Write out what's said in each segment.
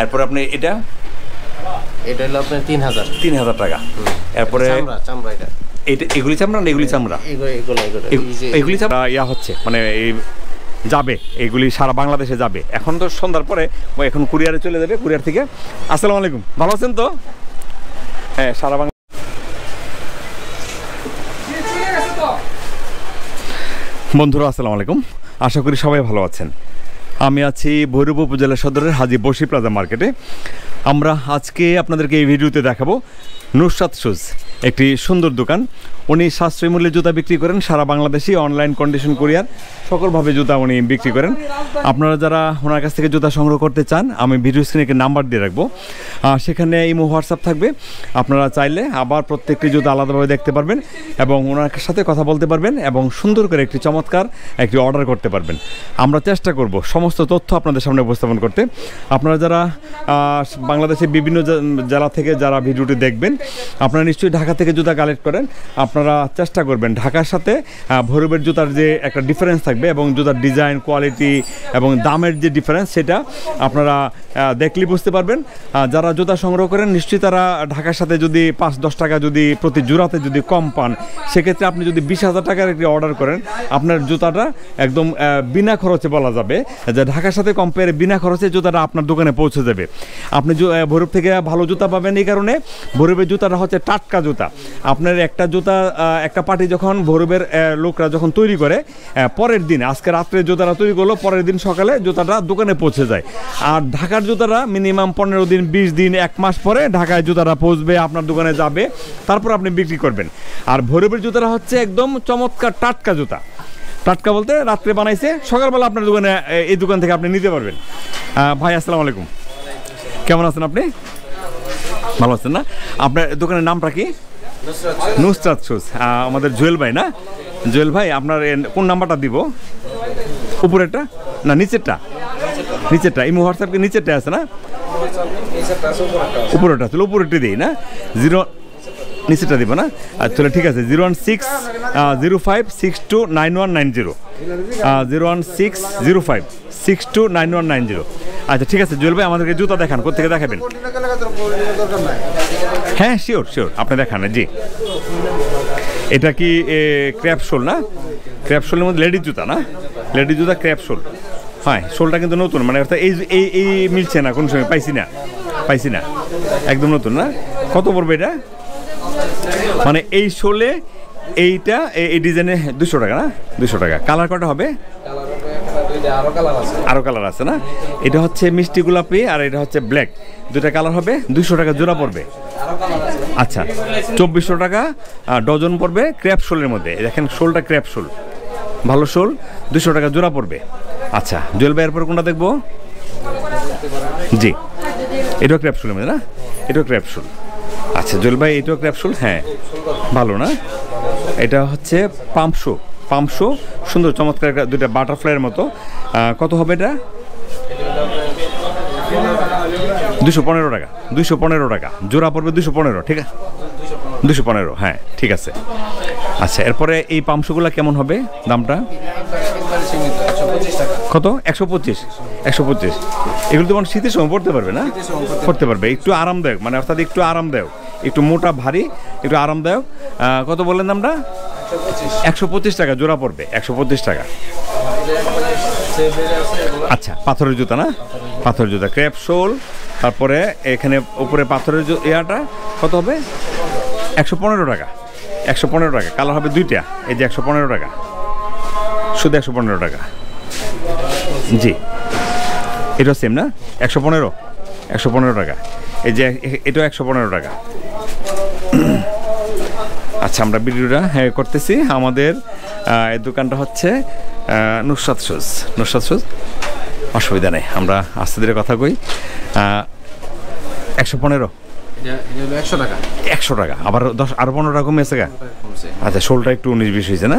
এরপরে আপনি এটা হলো আপনার 3000 টাকা। এরপরে চামড়া এটা এগুলি চামড়া না এগুলি চামড়া? এগুলি চামড়া ইয়া হচ্ছে মানে এই যাবে, এইগুলি সারা বাংলাদেশে যাবে। এখন তো সন্ধ্যার পরে এখন কুরিয়ারে চলে যাবে, কুরিয়ার থেকে। আসসালামু আলাইকুম, ভালো আছেন তো? হ্যাঁ, সারা বাংলা। বন্ধুরা আসসালামু আলাইকুম, আশা করি সবাই ভালো আছেন। আমি আছি ভৈরব উপজেলা সদরের হাজী বশির প্লাজা মার্কেটে। আমরা আজকে আপনাদেরকে এই ভিডিওতে দেখাবো নুসরাত শুজ, একটি সুন্দর দোকান। উনি সাশ্রয়ী মূল্যে জুতা বিক্রি করেন, সারা বাংলাদেশে অনলাইন কন্ডিশন কুরিয়ার সকলভাবে জুতা উনি বিক্রি করেন। আপনারা যারা ওনার কাছ থেকে জুতা সংগ্রহ করতে চান, আমি ভিডিও স্ক্রিনে একটি নাম্বার দিয়ে রাখবো, সেখানে ইমো হোয়াটসঅ্যাপ থাকবে। আপনারা চাইলে আবার প্রত্যেকটি জুতা আলাদাভাবে দেখতে পারবেন এবং ওনার সাথে কথা বলতে পারবেন এবং সুন্দর করে একটি চমৎকার একটি অর্ডার করতে পারবেন। আমরা চেষ্টা করব সমস্ত তথ্য আপনাদের সামনে উপস্থাপন করতে। আপনারা যারা বাংলাদেশের বিভিন্ন জেলা থেকে যারা ভিডিওটি দেখবেন, আপনারা নিশ্চয়ই ঢাকা থেকে জুতা কালেক্ট করেন। আপনারা চেষ্টা করবেন ঢাকার সাথে ভৈরবের জুতার যে একটা ডিফারেন্স থাকবে এবং জুতার ডিজাইন, কোয়ালিটি এবং দামের যে ডিফারেন্স, সেটা আপনারা দেখলেই বুঝতে পারবেন। যারা জুতা সংগ্রহ করেন নিশ্চয়ই তারা ঢাকার সাথে যদি 5-10 টাকা যদি প্রতি জোড়াতে যদি কম পান, সেক্ষেত্রে আপনি যদি 20,000 টাকার একটি অর্ডার করেন, আপনার জুতাটা একদম বিনা খরচে বলা যাবে যে ঢাকার সাথে কম্পেয়ারে বিনা খরচে জুতাটা আপনার দোকানে পৌঁছে যাবে। আপনি ভৈরব থেকে ভালো জুতা পাবেন। এই কারণে ভৈরবের জুতাটা হচ্ছে টাটকা জুতা। আপনার একটা জুতা একটা পার্টি যখন ভৈরবের লোকরা যখন তৈরি করে, পরের দিন আজকে রাত্রে জুতাটা তৈরি করলো, পরের দিন সকালে জুতাটা দোকানে পৌঁছে যায়। আর ঢাকার জুতাটা মিনিমাম 15 দিন, 20 দিন, 1 মাস পরে ঢাকায় জুতাটা পৌঁছবে, আপনার দোকানে যাবে, তারপর আপনি বিক্রি করবেন। আর ভৈরবের জুতাটা হচ্ছে একদম চমৎকার টাটকা জুতা। টাটকা বলতে রাত্রে বানাইছে, সকালবেলা আপনার দোকানে এই দোকান থেকে আপনি নিতে পারবেন। ভাই আসসালামু আলাইকুম, কেমন আছেন আপনি? ভালো আছেন না? আপনার দোকানের নামটা কি? নুসরাত শুজ। আমাদের জুয়েল ভাই না? জুয়েল ভাই, আপনার কোন নাম্বারটা দিব? উপরেরটা না নিচেরটা? নিচেরটা। ইমো হোয়াটসঅ্যাপকে নিচেরটা আছে না? উপরেরটা চলো, উপরেরটা দিই না? 0 নিচেরটা দিব না? আচ্ছা ঠিক আছে। 01605629190, 01605629190। আচ্ছা ঠিক আছে জুয়েল ভাই, আমাদেরকে জুতা দেখান, কোথেকে দেখাবেন? হ্যাঁ শিওর শিওর, আপনি দেখান। জি, এটা কি ক্র্যাপ শোল না? ক্র্যাপ শোলের মধ্যে লেডিস জুতা না? লেডিস জুতা ক্র্যাপ শোল। হ্যাঁ, শোলটা কিন্তু নতুন, মানে অর্থাৎ এই মিলছে না, কোনো সময় পাইছি না, একদম নতুন না? কত পড়বে এটা? মানে এই শোলে এইটা এই ডিজাইনে 200 টাকা না? 200 টাকা। কালার কটা হবে? আরো কালার আছে না? এটা হচ্ছে মিষ্টি গোলাপি আর এটা হচ্ছে ব্ল্যাক, দুটা কালার হবে। 200 টাকা জোড়া পড়বে। আচ্ছা, 2400 টাকা ডজন পড়বে ক্র্যাপ শোলের মধ্যে। দেখেন শোলটা ক্র্যাপ শোল, ভালো শোল, 200 টাকা জোড়া পড়বে। আচ্ছা জুয়েল ভাই, এরপর কোনটা দেখবো? জি, এটাও ক্র্যাপ শোলের মধ্যে না? এটাও ক্র্যাপ শোল। আচ্ছা জুয়েল ভাই, এটাও ক্র্যাপ শোল। হ্যাঁ ভালো না? এটা হচ্ছে পাম্প শো, সুন্দর চমৎকার একটা দুইটা বাটারফ্লাইয়ের মতো। কত হবে এটা? 215 টাকা। 215 টাকা জোড়া পড়বে। 215, ঠিক আছে? 215, হ্যাঁ ঠিক আছে। আচ্ছা এরপরে এই পাম্পশোগুলো কেমন হবে দামটা? কত? 125। এগুলো তো মানে শীতের সময় পড়তে পারবে না? পড়তে পারবে, একটু আরামদায়ক, মানে অর্থাৎ একটু আরামদায়ক, একটু মোটা ভারী, একটু আরামদায়ক। কত বললেন দামটা? 125 টাকা জোড়া পড়বে। 125 টাকা। আচ্ছা, পাথরের জুতা না? পাথরের জুতা ক্র্যাপ শোল। তারপরে এখানে উপরে পাথরের ইয়াটা কত হবে? 115 টাকা। 115 টাকা। কালার হবে দুইটা। এই যে 115 টাকা, শুধু 115 টাকা। জি, এটা সেম না? 115 টাকা। এই যে এটাও 115 টাকা। আচ্ছা, আমরা ভিডিওটা করতেছি। আমাদের এই দোকানটা হচ্ছে নুসরাত শুজ। অসুবিধা নেই, আমরা আস্তে ধীরে কথা কই। 115, 100 টাকা। আবার 10 15 টাকা কমে আছে গা? আচ্ছা, শোলটা একটু 19-20 হয়েছে না?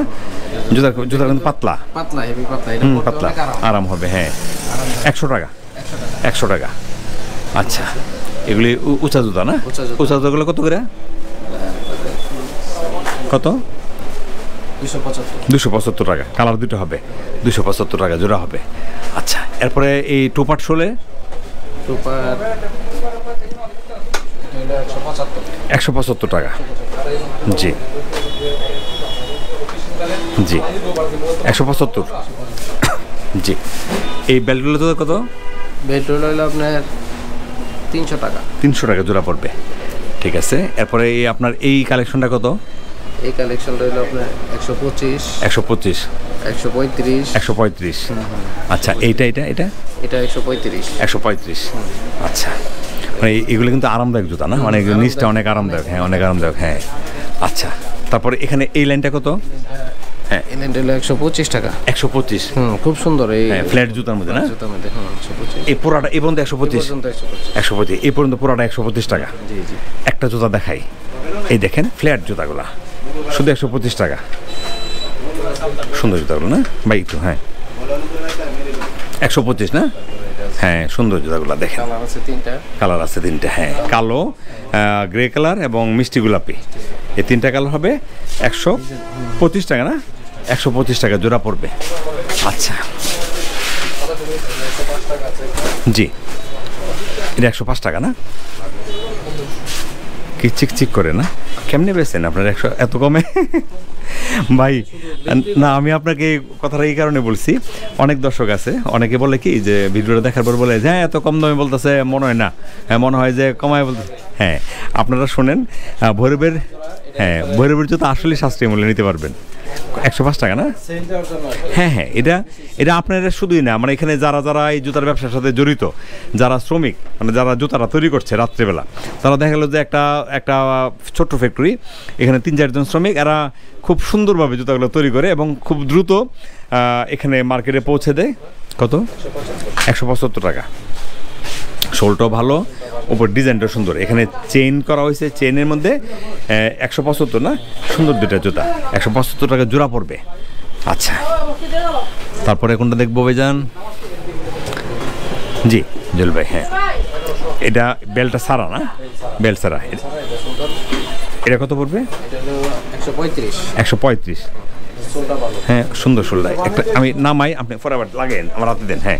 জুতা কিন্তু পাতলা, আরাম হবে। হ্যাঁ 100 টাকা। 100 টাকা। আচ্ছা, এগুলি উঁচা জুতা না? উঁচা জুতাগুলো কত করে? কত? 275 টাকা। কালার দুটো হবে, 275 টাকা জোড়া হবে। আচ্ছা, এরপরে এই টোপাট শোলে সুপার 175 টাকা। জি জি 175। জি এই বেল্টগুলো তো কত? বেল্টগুলো হলো আপনার 300 টাকা। 300 টাকা জোড়া পড়বে। ঠিক আছে, এরপরে এই আপনার এই কালেকশনটা কত? এই কালেকশনটা হলো আপনার 125 125 135 135। আচ্ছা এইটা এটা এটা এটা 135 135। আচ্ছা মানে এগুলো কিন্তু আরামদায়ক জুতা না, মানে নিচটা অনেক আরামদায়ক। হ্যাঁ অনেক আরামদায়ক। হ্যাঁ আচ্ছা তারপরে এখানে এই লাইনটা কত? হ্যাঁ এই লাইনটা হলো 125 টাকা। 125। খুব সুন্দর এই ফ্ল্যাট জুতার মধ্যে না? জুতার মধ্যে 125। এই পুরাটা এই পর্যন্ত 125 125 এই পর্যন্ত পুরাটা 125 টাকা। জি জি। একটা জুতা দেখাই, এই দেখেন ফ্ল্যাট জুতাগুলা শুধু 125 টাকা। সুন্দর জুতাগুলো না ভাই একটু? হ্যাঁ 125 না? হ্যাঁ সুন্দর জুতাগুলো দেখেন। কালার আছে 3টা। কালার আছে 3টা। হ্যাঁ কালো, গ্রে কালার এবং মিষ্টি গোলাপি, এই 3টা কালার হবে 125 টাকা না? 125 টাকা জোড়া পড়বে। আচ্ছা জি এটা 105 টাকা না? কি চিকচিক করে না? কেমনে বেছেন আপনার 100 এত কমে? ভাই না আমি আপনাকে কথাটা এই কারণে বলছি, অনেক দর্শক আছে অনেকে বলে কি যে ভিডিওটা দেখার পর বলে যে হ্যাঁ এত কম দামে বলতেছে, মনে হয় না। হ্যাঁ মনে হয় যে কমায় বলতে। হ্যাঁ আপনারা শোনেন, ভৈরবের ভৈরবের জুতো আসলে সাশ্রয়ী মূল্যে নিতে পারবেন। 105 টাকা না? হ্যাঁ হ্যাঁ এটা এটা আপনারা শুধুই না, মানে এখানে যারা যারা এই জুতার ব্যবসার সাথে জড়িত, যারা শ্রমিক, মানে যারা জুতাটা তৈরি করছে রাত্রেবেলা, তারা দেখা গেলো যে একটা ছোট্ট ফ্যাক্টরি, এখানে 3-4 জন শ্রমিক, এরা খুব সুন্দরভাবে জুতাগুলো তৈরি করে এবং খুব দ্রুত এখানে মার্কেটে পৌঁছে দেয়। কত? 175 টাকা। শোলটাও ভালো, উপর ডিজাইনটা সুন্দর, এখানে চেইন করা হয়েছে, চেইনের মধ্যে 175 না? সুন্দর দুটা জুতা 175 টাকা জোড়া পড়বে। আচ্ছা তারপরে কোনটা দেখবো ভাইজান? জি জল ভাই। হ্যাঁ এটা বেলটা সারা না? বেল সারা। এটা কত পড়বে? এটা হলো 135 135। হ্যাঁ সুন্দর শোলটা। একটা আমি নামাই, আপনি ফরওয়ার্ড লাগেন আমার হাতে দেন। হ্যাঁ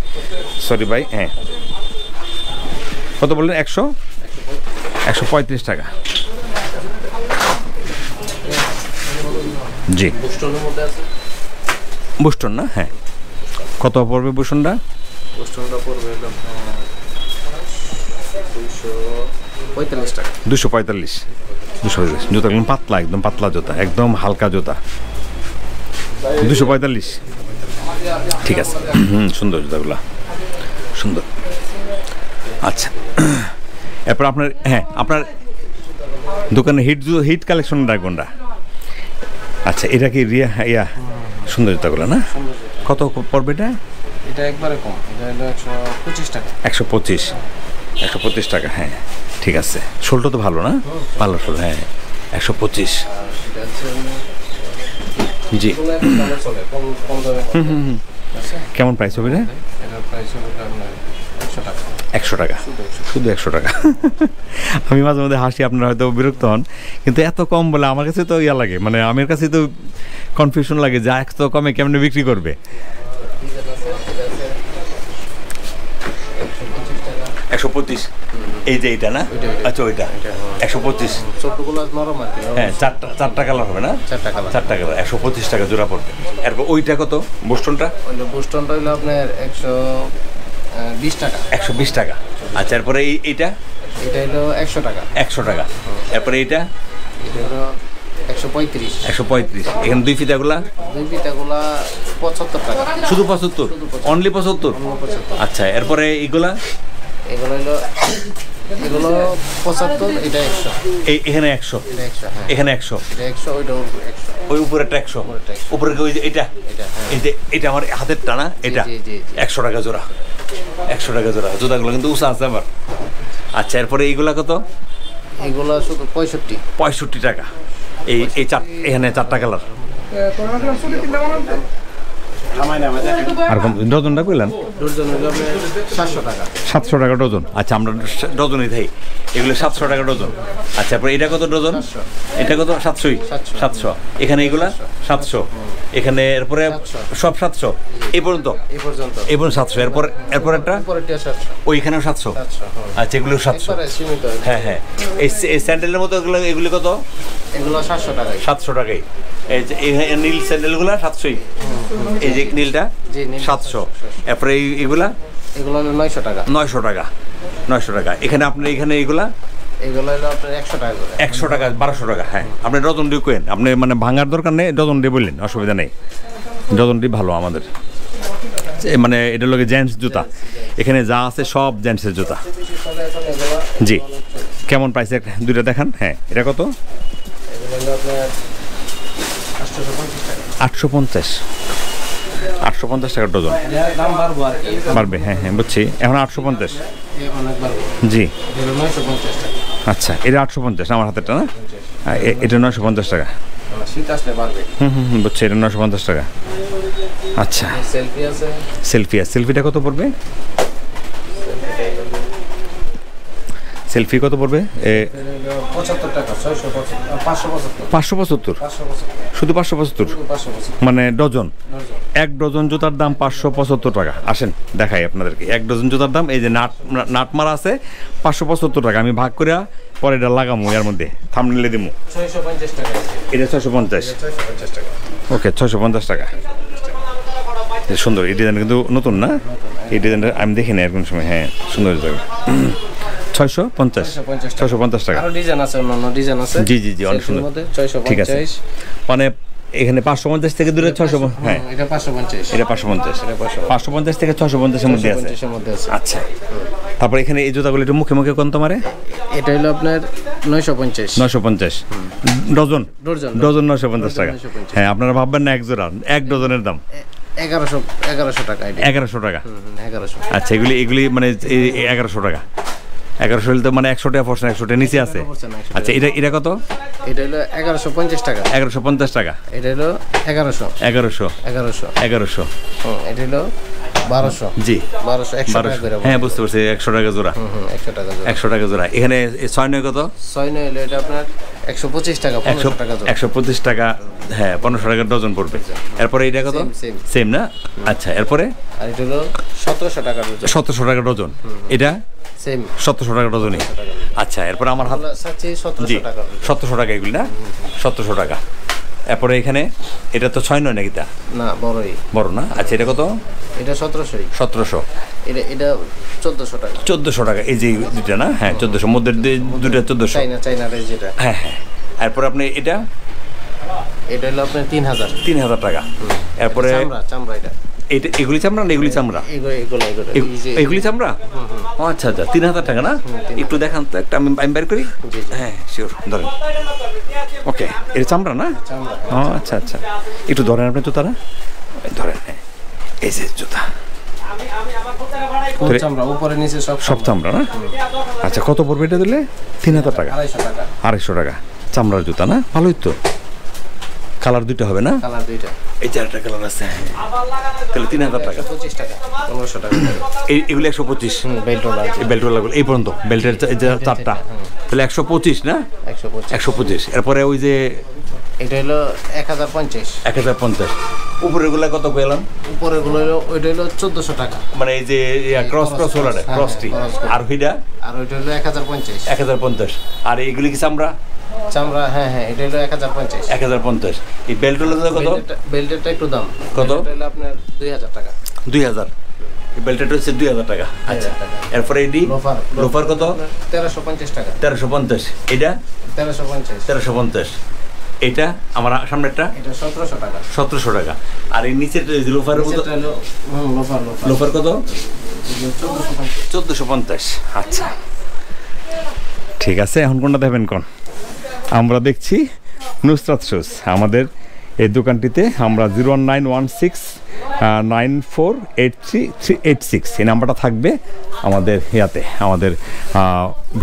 সরি ভাই। হ্যাঁ কত বললেন? 135 টাকা। জি বুস্টন না? হ্যাঁ কত পড়বে বুস্টনটা? বুস্টনটা পড়বে 245 টাকা। 245 জুতা একদম পাতলা, একদম পাতলা জুতা, একদম হালকা জুতা। 245 ঠিক আছে। সুন্দর জুতাগুলা সুন্দর। আচ্ছা এরপর আপনার আপনার দোকানে হিট কালেকশনটা কোনটা? আচ্ছা এটা কি ইয়া সুন্দর জুতাগুলো না? কত পড়বে এটা? এটা একবারে কম, এটা হলো 125 টাকা। 125 টাকা। হ্যাঁ ঠিক আছে। শোলটা তো ভালো না? ভালো শোল। হ্যাঁ 125। জি কেমন প্রাইস হবে? এটার প্রাইস হবে আপনার 100 টাকা। 100 টাকা শুধু 100 টাকা। আমি মাঝে মধ্যে হাসি, আপনারা হয়তো বিরক্ত হন, কিন্তু এত কম বলে আমার কাছে তো ইয়া লাগে, মানে আমার কাছে তো কনফিউশন লাগে যে এত কমে কেমনে বিক্রি করবে। 125 এই যে এইটা না? আচ্ছা ওইটা 125। ছোটগুলো নরম আর কি। হ্যাঁ চারটা কালার হবে না? 4টা কালার 125 টাকা জোড়া পড়বে। এরপর ওইটা কত বুস্টনটা? ওইটা বুস্টনটা হলো আপনার 120 টাকা। 120 টাকা। আচ্ছা এরপরে এইটা? এটা হলো 100 টাকা। 100 টাকা। এরপরে এইটা? এটা হলো 135। 135। এখানে দুই ফিতাগুলা? দুই ফিতাগুলা 75 টাকা। শুধু 75? অনলি 75? আচ্ছা এরপরে এইগুলা? এগুলো 75, এটা 100। এখানে 100, এটা 100। হ্যাঁ এখানে 100, এটা 100, ওইটা 100। ওই উপরেরটা 100, উপরে ওই যে এটা, এই যে এটা আমার হাতের টানা, এটা 100 টাকা জোড়া। 100 টাকা জোড়া। জুতাগুলো কিন্তু উঁচা আছে আমার। আচ্ছা এরপরে এইগুলা কত? এগুলো শুধু 65 টাকা। এই এখানে 4টা কালার। আর কম ডজনটা কইলেন ডজন হলো আপনার 700 টাকা। 700 টাকা ডজন। আচ্ছা আমরা ডজনই থাই, এগুলো 700 টাকা ডজন। আচ্ছা পরে এটা কত ডজন? 700। এটা কত? 700। 700 এখানে এগুলা 700 এখানে, এরপরে সব 700 এই পর্যন্ত, এই পর্যন্ত 700। এরপর একটা উপরেরটা 700। ওইখানেও 700। 700 হ্যাঁ। আচ্ছা এগুলো 700। একবারে সীমিত। হ্যাঁ এই স্যান্ডেলের মতো এগুলি কত? এগুলো 700 টাকা। 700 টাকাই। এই যে এই নীল স্যান্ডেলগুলো 700। এই যে নীলটা জি, নীল 700। এরপরে এগুলা এগুলো হলো 900 টাকা। 900 টাকা। 900 টাকা। এখানে আপনি এখানে এগুলা এগুলো হলো আপনার 100 টাকা করে। 100 টাকা 1200 টাকা। হ্যাঁ আপনি ডজন দিয়ে কেন, আপনি মানে ভাঙার দরকার নেই, ডজন দিয়ে বললেন অসুবিধা নেই। ডজনটি ভালো আমাদের, মানে এটা লোকে জেন্টস জুতা, এখানে যা আছে সব জেন্টসের জুতা। জি কেমন প্রাইসে দুইটা দেখান। হ্যাঁ এটা কত? এগুলো হলো আপনার 850 টাকা। 850। 850 টাকা ডজন। দাম বাড়বো আর কি। বাড়বে, হ্যাঁ বুঝছি। এখন 850। অনেক বাড়বো। জি এগুলো 950 টাকা। আচ্ছা এটা 850 আমার হাতেরটা না, এটা 950 টাকা। শীত আসলে বাড়বে। বুঝছি, এটা 950 টাকা। আচ্ছা সেলফি আছে। সেলফিটা কত পড়বে? সেলফি কত পড়বে? 75 টাকা। 575। 575। শুধু 575 মানে ডজন। এক ডজন জুতার দাম 575 টাকা। আসেন দেখাই আপনাদেরকে এক ডজন জুতার দাম। এই যে নাট মারা আছে 575 টাকা। আমি ভাগ করে পরে এটা লাগামো, এর মধ্যে থাম্বনেলে দিমু। 650 টাকা। এটা 650। 650 টাকা। ওকে 650 টাকা। সুন্দর এই ডিজাইন, কিন্তু নতুন না এই ডিজাইনটা, আমি দেখি না এরকম সময়। হ্যাঁ সুন্দর জায়গা। 650 টাকা। আরো ডিজাইন আছে, অন্যান্য ডিজাইন আছে। জি অনেক সুন্দর। 650। ঠিক আছে, মানে এখানে 550 থেকে দূরে 600। হ্যাঁ এটা 550। এটা 550। 550 থেকে 650 এর মধ্যে আছে। 650 এর মধ্যে আছে। আচ্ছা তারপর এখানে এই জুতাগুলো একটু মুখে মুখে কোন তোমারে? এটা হলো আপনার 950। 950 ডজন। ডজন 950 টাকা। 950। হ্যাঁ আপনারা ভাববেন না এক জোড়া, এক ডজনের দাম 1100 টাকা। 1100 টাকা। 1100। আচ্ছা এগুলি মানে 1100 টাকা। 1100 হলে তো মানে 100 টাকা পড়ছে, 100 টাকা নিচে আছে। আচ্ছা এটা কত? এটা হলো 1150 টাকা। 1150 টাকা। এটা হলো 1100। 1100। 1100। এটা হলো 1200। জি 1200 100 টাকা করে। হ্যাঁ বুঝতে পারছি, 100 টাকা জোড়া। 100 টাকা জোড়া। 100 টাকা জোড়া। এখানে 6 কত? 6 হলো এটা আপনার 125 টাকা। 1500 টাকা জোড়া। 125 টাকা। হ্যাঁ 1500 টাকা ডজন পড়বে। এরপরে এটা কত? সেম না। আচ্ছা এরপরে আর এটা হলো 1700 টাকা ডজন। 1700 টাকা ডজন। এটা সেম 1700 টাকা ডজনই। আচ্ছা এরপরে আমার হাত সাথে জি 1700 টাকা। 1700 টাকা এগুলি না, 1700 টাকা। এরপরে এখানে এটা তো 6 নয় নাকি? তা না বড়ই বড় না। আচ্ছা এটা কত? এটা 1700। 1700। এটা 1400 টাকা। 1400 টাকা। এই যে দুটা না? হ্যাঁ 1400 মধ্যে দুটা 1400। চাইনা রেঞ্জ এটা। হ্যাঁ এরপরে আপনি এটা হলো আপনার 3000 টাকা। এরপরে চামড়া এটা এগুলি চামড়া না এগুলি চামড়া? এগুলি চামড়া। ও আচ্ছা 3000 টাকা না? একটু দেখান তো একটা, আমি বের করি। হ্যাঁ শিওর, ধরেন। ওকে এটা চামড়া না? ও আচ্ছা একটু ধরেন আপনি জুতারা, ধরেন। হ্যাঁ এই যে জুতা চামড়া উপরে নিচে সব চামড়া না? আচ্ছা কত পড়বে এটা দিলে? 3000 টাকা। 250 টাকা চামড়ার জুতা না? ভালোই তো। কালার দুইটা হবে না? কালার দুইটা। এই চারটা কালার আছে। তাহলে 3000 টাকা। 25 টাকা। 1500 টাকা। এগুলো 125। বেল্টওয়ালা এই বেল্টওয়ালাগুলো এই পর্যন্ত, বেল্টের চারটা তাহলে 125 না? 125। এরপরে ওই যে এটা হলো 1050। 1050। উপরেগুলা কত পেলাম? উপরেগুলো হলো ওইটা হলো 1400 টাকা। মানে এই যে ক্রস হলাটা ক্রসটি। আর ওইটা? আর ওইটা হলো 1050। 1050। আর এইগুলি কি চামড়া? হ্যাঁ এটা হলো 1050। 1050। এই বেল্টগুলো কত? বেল্টেরটা একটু দাম কত? এটা হলো আপনার 2000 টাকা। 2000। এই বেল্টটা হচ্ছে 2000 টাকা। আচ্ছা এরপরে এডি লোফার কত? 1350 টাকা। 1350। এটা 1350। 1350। এটা আমার সামনেরটা? এটা 1700 টাকা। 1700 টাকা। আর এই নিচের লোফার কত? লোফার কত? 1450। আচ্ছা ঠিক আছে, এখন কোনটা দেবেন কোন? আমরা দেখছি নুসরাত শুজ। আমাদের এই দোকানটিতে আমরা 01916948386 এই নাম্বারটা থাকবে আমাদের আমাদের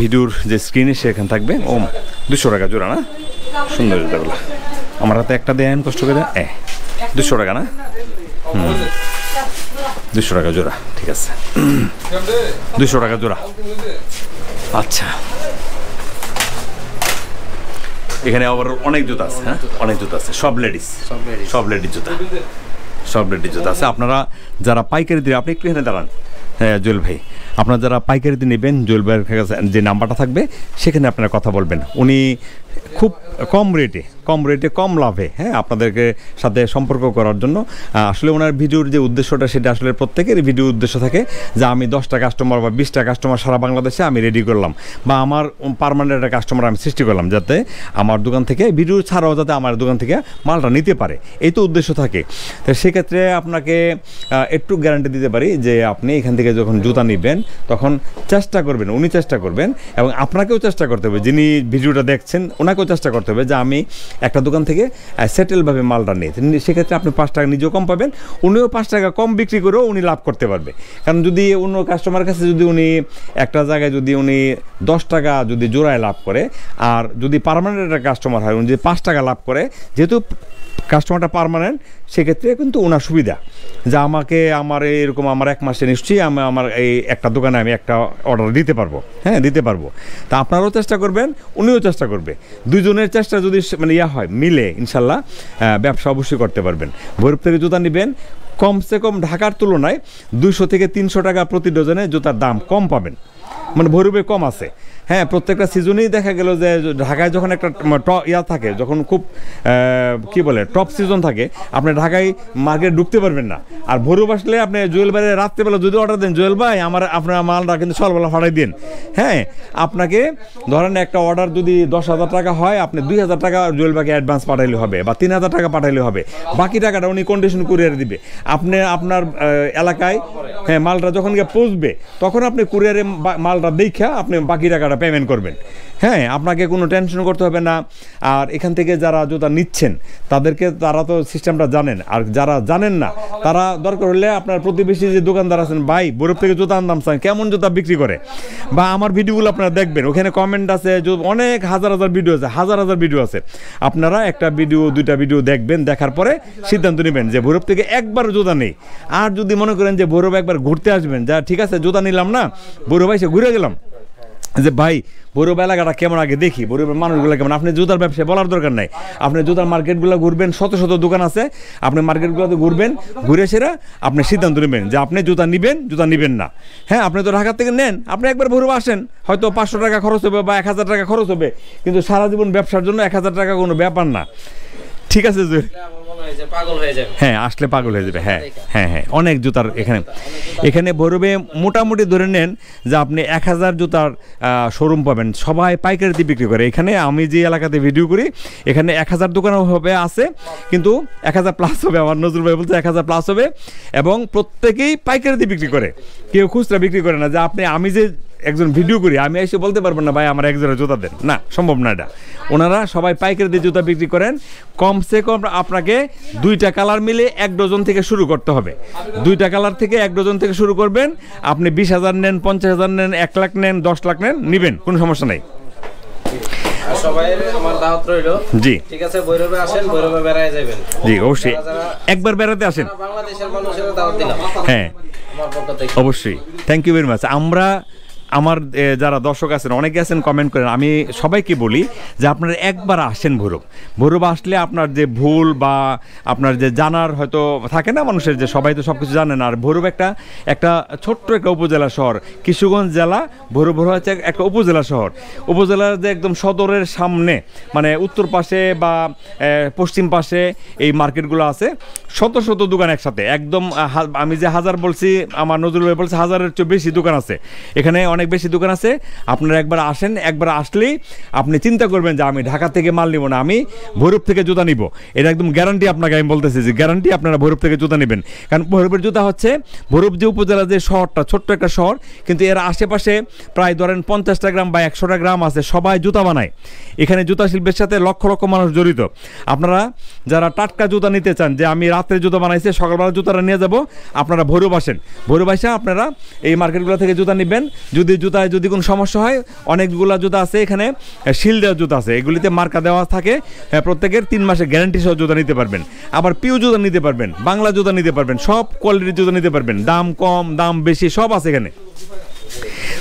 ভিডিওর যে স্ক্রিনে সেখানে থাকবে। 200 টাকা জোড়া না? সুন্দর জুতাগুলো আমার হাতে একটা দেন কষ্ট করে। 200 টাকা না? 200 টাকা জোড়া, ঠিক আছে, 200 টাকা জোড়া। আচ্ছা, এখানে আবার অনেক জুতা আছে, হ্যাঁ অনেক জুতা আছে, সব লেডিস জুতা আছে। আপনারা যারা পাইকারি দিয়ে, আপনি একটু এখানে দাঁড়ান, হ্যাঁ জুয়েল ভাই, আপনারা যারা পাইকারিতে নেবেন জুয়েল ভাইয়ের কাছে যে নাম্বারটা থাকবে সেখানে আপনারা কথা বলবেন। উনি খুব কম রেটে কম লাভে, হ্যাঁ আপনাদেরকে সাথে সম্পর্ক করার জন্য। আসলে ওনার ভিডিওর যে উদ্দেশ্যটা সেটা আসলে প্রত্যেকের ভিডিওর উদ্দেশ্য থাকে যে আমি 10টা কাস্টমার বা 20টা কাস্টমার সারা বাংলাদেশে আমি রেডি করলাম, বা আমার পার্মানেন্ট একটা কাস্টমার আমি সৃষ্টি করলাম, যাতে আমার দোকান থেকে ভিডিও ছাড়াও যাতে আমার দোকান থেকে মালটা নিতে পারে, এই তো উদ্দেশ্য থাকে। তো সেক্ষেত্রে আপনাকে একটু গ্যারান্টি দিতে পারি যে আপনি এখান থেকে যখন জুতা নেবেন তখন চেষ্টা করবেন, উনি চেষ্টা করবেন এবং আপনাকেও চেষ্টা করতে হবে, যিনি ভিডিওটা দেখছেন ওনাকেও চেষ্টা করতে হবে যে আমি একটা দোকান থেকে সেটেলভাবে মালটা নিই। সেক্ষেত্রে আপনি 5 টাকা নিজেও কম পাবেন, উনিও 5 টাকা কম বিক্রি করেও উনি লাভ করতে পারবে। কারণ যদি অন্য কাস্টমার কাছে যদি উনি একটা জায়গায় যদি উনি 10 টাকা যদি জোড়ায় লাভ করে, আর যদি পার্মানেন্ট একটা কাস্টমার হয় উনি যদি 5 টাকা লাভ করে, যেহেতু কাস্টমারটা পার্মানেন্ট, সেক্ষেত্রে কিন্তু ওনার সুবিধা যে আমাকে আমার এরকম আমার 1 মাসে নিশ্চয়ই আমার এই একটা দোকানে আমি একটা অর্ডার দিতে পারবো, হ্যাঁ দিতে পারবো। তা আপনারাও চেষ্টা করবেন, উনিও চেষ্টা করবে, দুজনের চেষ্টা যদি মানে হয় মিলে, ইনশাল্লাহ ব্যবসা অবশ্যই করতে পারবেন। ভৈরব থেকে জুতা নেবেন, কমসে কম ঢাকার তুলনায় 200 থেকে 300 টাকা প্রতি ডজনে জুতার দাম কম পাবেন, মানে ভৈরবে কম আছে। হ্যাঁ প্রত্যেকটা সিজনেই দেখা গেল যে ঢাকায় যখন একটা থাকে, যখন খুব কি বলে টপ সিজন থাকে, আপনি ঢাকায় মার্কেট ঢুকতে পারবেন না। আর ভৈরব আসলে আপনি জুয়েল ভাইয়ের রাত্রেবেলা যদি অর্ডার দেন, জুয়েল ভাই আপনার মালটা কিন্তু সকালবেলা ফাটাই দিন, হ্যাঁ আপনাকে ধরেন একটা অর্ডার যদি 10,000 টাকা হয়, আপনি 2,000 টাকা জুয়েল ভাইকে অ্যাডভান্স পাঠাইলে হবে, বা 3,000 টাকা পাঠাইলে হবে, বাকি টাকাটা উনি কন্ডিশন কুরিয়ার দিবে। আপনি আপনার এলাকায় হ্যাঁ মালটা যখন গিয়ে পৌঁছবে তখন আপনি কুরিয়ারে মালটা দেখা আপনি বাকি টাকাটা পেমেন্ট করবেন, হ্যাঁ আপনাকে কোনো টেনশন করতে হবে না। আর এখান থেকে যারা জুতা নিচ্ছেন তারা তো সিস্টেমটা জানেন, আর যারা জানেন না তারা দরকার হলে আপনার প্রতিবেশী যে দোকানদার আছেন, ভাই ভৈরব থেকে জুতা আনতাম চান, কেমন জুতা বিক্রি করে, বা আমার ভিডিওগুলো আপনারা দেখবেন, ওখানে কমেন্ট আছে, অনেক হাজার ভিডিও আছে, হাজার ভিডিও আছে। আপনারা একটা ভিডিও 2টা ভিডিও দেখবেন, দেখার পরে সিদ্ধান্ত নেবেন যে ভৈরব থেকে একবার জুতা নেই। আর যদি মনে করেন যে ভৈরব একবার ঘুরতে আসবেন, যা ঠিক আছে জুতা নিলাম না, ভৈরব এসে ঘুরে গেলাম, যে ভাই ভৈরব এলাকাটা কেমন আগে দেখি, ভৈরবের মানুষগুলো কেমন, আপনি জুতার ব্যবসায় বলার দরকার নাই, আপনি জুতার মার্কেটগুলো ঘুরবেন, শত দোকান আছে, আপনি মার্কেটগুলোতে ঘুরবেন, ঘুরে সেরা আপনি সিদ্ধান্ত নেবেন যে আপনি জুতা নিবেন না। হ্যাঁ আপনি তো ঢাকা থেকে নেন, আপনি একবার ভৈরব আসেন, হয়তো 500 টাকা খরচ হবে বা 1,000 টাকা খরচ হবে, কিন্তু সারা জীবন ব্যবসার জন্য 1,000 টাকা কোনো ব্যাপার না, ঠিক আছে জুয়েল? হ্যাঁ আসলে পাগল হয়ে যাবে। হ্যাঁ অনেক জুতার এখানে ভৈরবে মোটামুটি ধরে নেন যে আপনি 1,000 জুতার শোরুম পাবেন, সবাই পাইকারিতে বিক্রি করে। এখানে আমি যে এলাকাতে ভিডিও করি এখানে 1,000 দোকান হবে আছে, কিন্তু 1,000 প্লাস হবে, আমার নজরুল ভাই বলতে 1,000 প্লাস হবে, এবং প্রত্যেকেই পাইকারিতে বিক্রি করে, কেউ খুচরা বিক্রি করে না। যে আমি যে একজন ভিডিও করি, আমি এসে বলতে পারবো না ভাই আমার 1 জোড়া জুতা দেন, না সম্ভব না এটা। ওনারা সবাই পাইকারিতে জুতা বিক্রি করেন। কমসে কম আপনাকে 2টা কালার মিলে 1 ডজন থেকে শুরু করতে হবে, 2টা কালার থেকে 1 ডজন থেকে শুরু করবেন। আপনি 20,000 নেন, 50,000 নেন, 1 লাখ নেন, 10 লাখ নেন, নিবেন, কোনো সমস্যা নাই। সবাইয়ের আমার দাওয়াত রইল, জি ঠিক আছে? ভৈরবে আসেন, ভৈরবে বেড়ায় যাবেন, জি অবশ্যই একবার বেড়াতে আসেন, বাংলাদেশের মানুষের দাওয়াত দিলাম, হ্যাঁ আমার পক্ষ থেকে অবশ্যই। Thank you very much. আমার যারা দর্শক আছেন, অনেকে আছেন কমেন্ট করেন, আমি সবাইকে বলি যে আপনারা একবার আসেন ভৈরব আসলে আপনার যে ভুল বা আপনার যে জানার হয়তো থাকে না মানুষের, যে সবাই তো সব কিছু জানে না। আর ভৈরব একটা ছোট্ট একটা উপজেলা শহর, কিশোরগঞ্জ জেলা, ভৈরব হচ্ছে একটা উপজেলা শহর। উপজেলার যে একদম সদরের সামনে, মানে উত্তর পাশে বা পশ্চিম পাশে এই মার্কেটগুলো আছে, শত দোকান একসাথে, একদম আমি যে 1000 বলছি, আমার নজরুল ভাই বলছে 1000-এর চেয়ে বেশি দোকান আছে এখানে, অনেক বেশি দোকান আছে। আপনারা একবার আসেন, একবার আসলেই আপনি চিন্তা করবেন যে আমি ঢাকা থেকে মাল নিব না, আমি ভৈরব থেকে জুতা নিব। এটা একদম গ্যারান্টি আপনাকে আমি বলতেছি, যে গ্যারান্টি আপনারা ভৈরব থেকে জুতা নেবেন। কারণ ভৈরবের জুতা হচ্ছে, ভৈরব যে উপজেলা যে শহরটা, ছোট্ট একটা শহর, কিন্তু এর আশেপাশে প্রায় ধরেন 50টা গ্রাম বা 100টা গ্রাম আছে, সবাই জুতা বানায়। এখানে জুতা শিল্পের সাথে লক্ষ মানুষ জড়িত। আপনারা যারা টাটকা জুতা নিতে চান, যে আমি রাত্রে জুতা বানাইছি সকালবেলা জুতাটা নিয়ে যাব, আপনারা ভৈরব আসেন, ভৈরব আসে আপনারা এই মার্কেটগুলো থেকে জুতা নেবেন। যদি যদি জুতায় যদি কোনো সমস্যা হয়, অনেকগুলো জুতা আছে এখানে শিল দেওয়া জুতা আছে, এগুলিতে মার্কা দেওয়া থাকে, প্রত্যেকের 3 মাসের গ্যারান্টি সহ জুতা নিতে পারবেন। আবার পিউ জুতা নিতে পারবেন, বাংলা জুতা নিতে পারবেন, সব কোয়ালিটির জুতা নিতে পারবেন, দাম কম দাম বেশি সব আছে এখানে।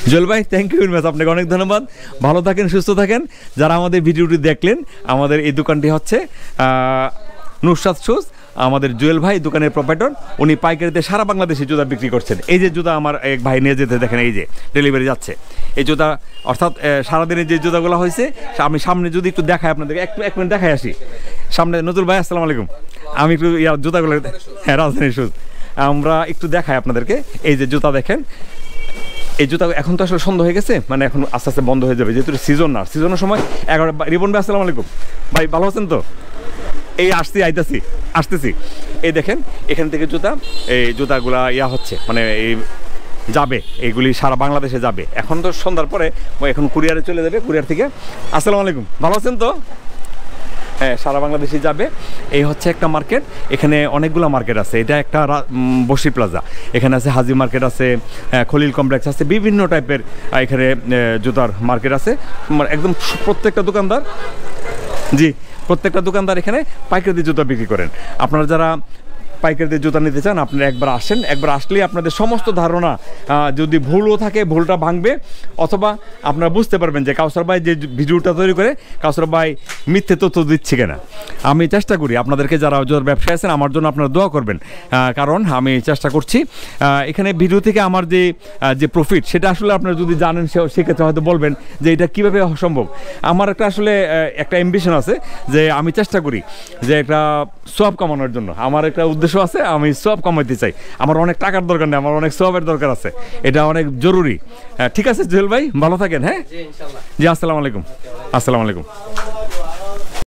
জুয়েল ভাই থ্যাংক ইউ ভেরি মাচ, আপনাকে অনেক ধন্যবাদ। ভালো থাকেন, সুস্থ থাকেন। যারা আমাদের ভিডিওটি দেখলেন, আমাদের এই দোকানটি হচ্ছে নুসরাত শুজ। আমাদের জুয়েল ভাই দোকানের প্রোপাইটর, উনি পাইকারিতে সারা বাংলাদেশে জুতা বিক্রি করছেন। এই যে জুতা আমার এক ভাই নিয়ে যেতে দেখেন, এই যে ডেলিভারি যাচ্ছে এই জুতা, অর্থাৎ সারাদিনের যে জুতাগুলো হয়েছে আমি সামনে যদি একটু দেখাই আপনাদেরকে, এক মিনিট দেখাই আসি সামনে। নজরুল ভাই আসসালামু আলাইকুম, আমি একটু জুতাগুলো, হ্যাঁ রাজধানী শুজ, আমরা একটু দেখাই আপনাদেরকে। এই যে জুতা দেখেন, এই জুতা এখন তো আসলে সন্ধ্যা হয়ে গেছে, মানে এখন আস্তে আস্তে বন্ধ হয়ে যাবে, যেহেতু সিজন না, সিজনের সময় 11। রিপন ভাই আসসালামু আলাইকুম, ভাই ভালো আছেন তো? এই আসতেছি। এই দেখেন এখান থেকে জুতা, এই জুতাগুলা হচ্ছে মানে এই যাবে, এইগুলি সারা বাংলাদেশে যাবে। এখন তো সন্ধ্যার পরে এখন কুরিয়ারে চলে যাবে, কুরিয়ার থেকে। আসসালামু আলাইকুম, ভালো আছেন তো? হ্যাঁ, সারা বাংলাদেশে যাবে। এই হচ্ছে একটা মার্কেট, এখানে অনেকগুলো মার্কেট আছে। এটা একটা বসি প্লাজা, এখানে আছে হাজি মার্কেট আছে, খলিল কমপ্লেক্স আছে, বিভিন্ন টাইপের এখানে জুতার মার্কেট আছে। একদম প্রত্যেকটা দোকানদার এখানে পাইকারি জুতা বিক্রি করেন। আপনারা যারা পাইকারিতে জুতা নিতে চান, আপনারা একবার আসেন, একবার আসলেই আপনাদের সমস্ত ধারণা, যদি ভুলও থাকে ভুলটা ভাঙবে, অথবা আপনারা বুঝতে পারবেন যে কাউসার ভাই যে ভিডিওটা তৈরি করে কাউসার ভাই মিথ্যে তথ্য দিচ্ছে কিনা। আমি চেষ্টা করি আপনাদেরকে, যারা জুতার ব্যবসায় আছেন আমার জন্য আপনারা দোয়া করবেন, কারণ আমি চেষ্টা করছি এখানে ভিডিও থেকে আমার যে প্রফিট সেটা আসলে আপনারা যদি জানেন সেক্ষেত্রে হয়তো বলবেন যে এটা কীভাবে সম্ভব। আমার আসলে একটা অ্যাম্বিশন আছে যে আমি চেষ্টা করি যে একটা সওয়াব কামানোর জন্য, আমার একটা উদ্দেশ্য আছে, আমি সওয়াব কামাইতে চাই। আমার অনেক টাকার দরকার নেই, আমার অনেক সওয়াবের দরকার আছে, এটা অনেক জরুরি। ঠিক আছে জুয়েল ভাই, ভালো থাকেন। হ্যাঁ জি, আসসালামু আলাইকুম। আসসালামু আলাইকুম।